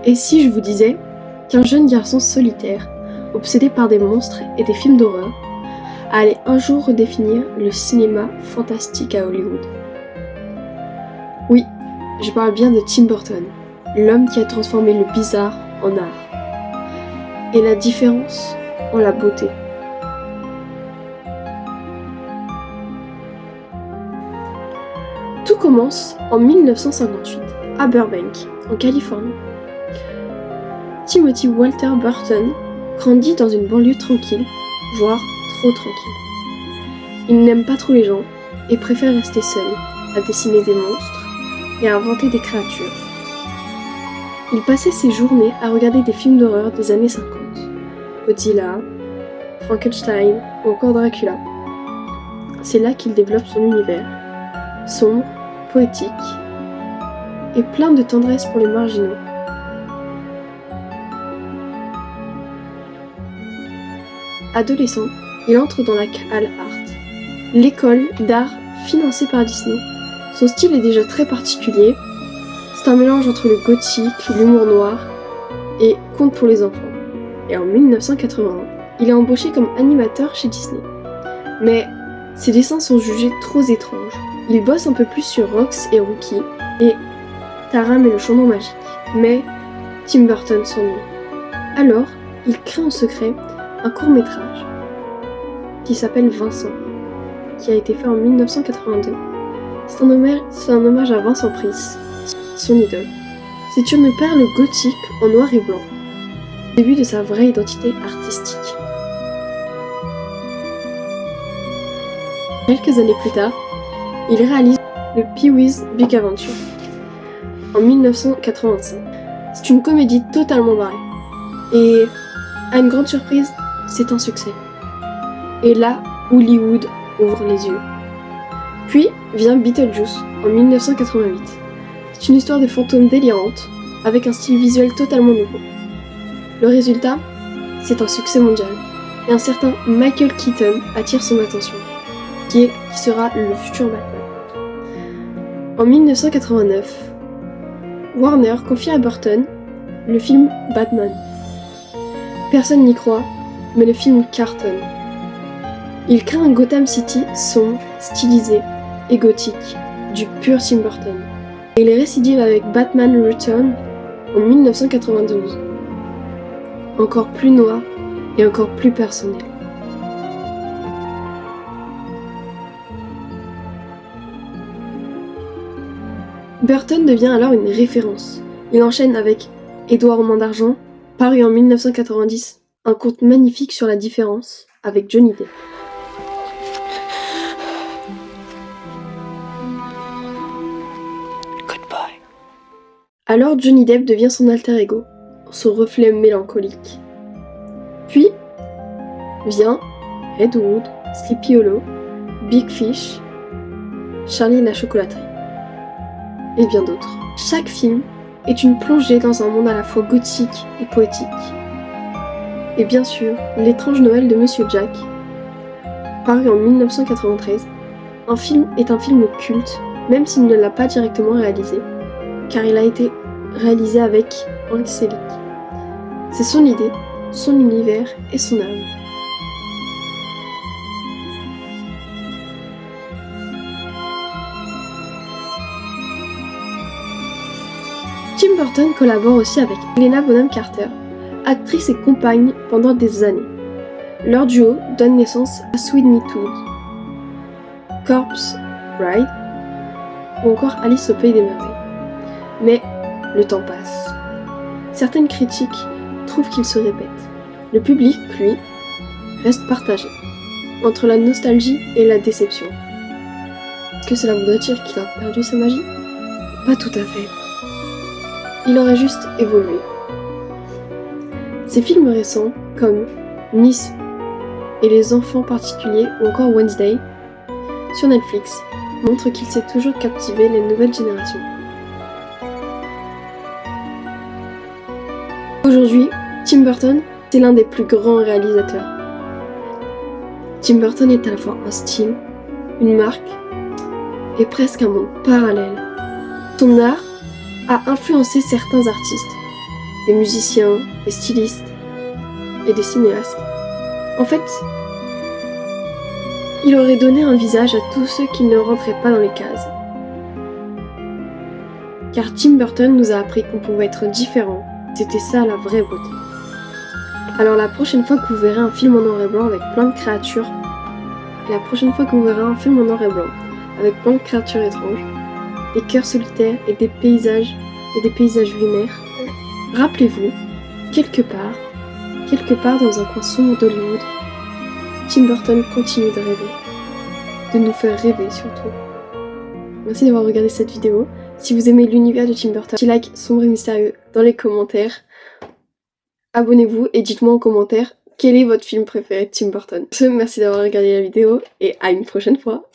Et si je vous disais qu'un jeune garçon solitaire, obsédé par des monstres et des films d'horreur, allait un jour redéfinir le cinéma fantastique à Hollywood? Oui, je parle bien de Tim Burton, l'homme qui a transformé le bizarre en art, et la différence en la beauté. Tout commence en 1958, à Burbank, en Californie. Timothy Walter Burton grandit dans une banlieue tranquille, voire trop tranquille. Il n'aime pas trop les gens et préfère rester seul, à dessiner des monstres et à inventer des créatures. Il passait ses journées à regarder des films d'horreur des années 50, Godzilla, Frankenstein ou encore Dracula. C'est là qu'il développe son univers, sombre, poétique et plein de tendresse pour les marginaux. Adolescent, il entre dans la Cal Art, l'école d'art financée par Disney. Son style est déjà très particulier. C'est un mélange entre le gothique, l'humour noir et conte pour les enfants. Et en 1981, il est embauché comme animateur chez Disney. Mais ses dessins sont jugés trop étranges. Il bosse un peu plus sur Rox et Rookie et Taram et le chaudron magique. Mais Tim Burton s'ennuie. Alors, il crée en secret un court-métrage qui s'appelle Vincent, qui a été fait en 1982. C'est un hommage à Vincent Price, son idole. C'est une perle gothique en noir et blanc, début de sa vraie identité artistique. Quelques années plus tard, il réalise le Pee-wee's Big Adventure en 1985. C'est une comédie totalement barrée et, à une grande surprise, c'est un succès. Et là, Hollywood ouvre les yeux. Puis vient Beetlejuice en 1988. C'est une histoire de fantôme délirante, avec un style visuel totalement nouveau. Le résultat, c'est un succès mondial, et un certain Michael Keaton attire son attention, qui sera le futur Batman. En 1989, Warner confie à Burton le film Batman. Personne n'y croit, mais le film cartonne. Il crée un Gotham City sombre, stylisé et gothique, du pur Tim Burton. Et il récidive avec Batman Return en 1992. Encore plus noir et encore plus personnel. Burton devient alors une référence. Il enchaîne avec Édouard aux mains d'argent, paru en 1990, un conte magnifique sur la différence, avec Johnny Depp. Goodbye. Alors Johnny Depp devient son alter ego, son reflet mélancolique. Puis vient Ed Wood, Sleepy Hollow, Big Fish, Charlie et la chocolaterie, et bien d'autres. Chaque film est une plongée dans un monde à la fois gothique et poétique. Et bien sûr, L'étrange Noël de Monsieur Jack, paru en 1993, est un film culte, même s'il ne l'a pas directement réalisé, car il a été réalisé avec Hank Selick. C'est son idée, son univers et son âme. Tim Burton collabore aussi avec Helena Bonham Carter, actrice et compagne pendant des années. Leur duo donne naissance à Sweeney Todd, Corpse Bride ou encore Alice au Pays des Merveilles. Mais le temps passe. Certaines critiques trouvent qu'il se répète. Le public, lui, reste partagé entre la nostalgie et la déception. Est-ce que cela voudrait dire qu'il a perdu sa magie? Pas tout à fait. Il aurait juste évolué. Ses films récents, comme Nice et Les enfants particuliers ou encore Wednesday, sur Netflix, montrent qu'il sait toujours captiver les nouvelles générations. Aujourd'hui, Tim Burton, c'est l'un des plus grands réalisateurs. Tim Burton est à la fois un style, une marque et presque un monde parallèle. Son art a influencé certains artistes. des musiciens, des stylistes et des cinéastes. En fait, il aurait donné un visage à tous ceux qui ne rentraient pas dans les cases. Car Tim Burton nous a appris qu'on pouvait être différent. C'était ça la vraie beauté. Alors la prochaine fois que vous verrez un film en noir et blanc avec plein de créatures, étranges, des cœurs solitaires et des paysages lunaires, rappelez-vous, quelque part dans un coin sombre d'Hollywood, Tim Burton continue de rêver. De nous faire rêver surtout. Merci d'avoir regardé cette vidéo. Si vous aimez l'univers de Tim Burton, petit like sombre et mystérieux dans les commentaires. Abonnez-vous et dites-moi en commentaire quel est votre film préféré de Tim Burton. Merci d'avoir regardé la vidéo et à une prochaine fois.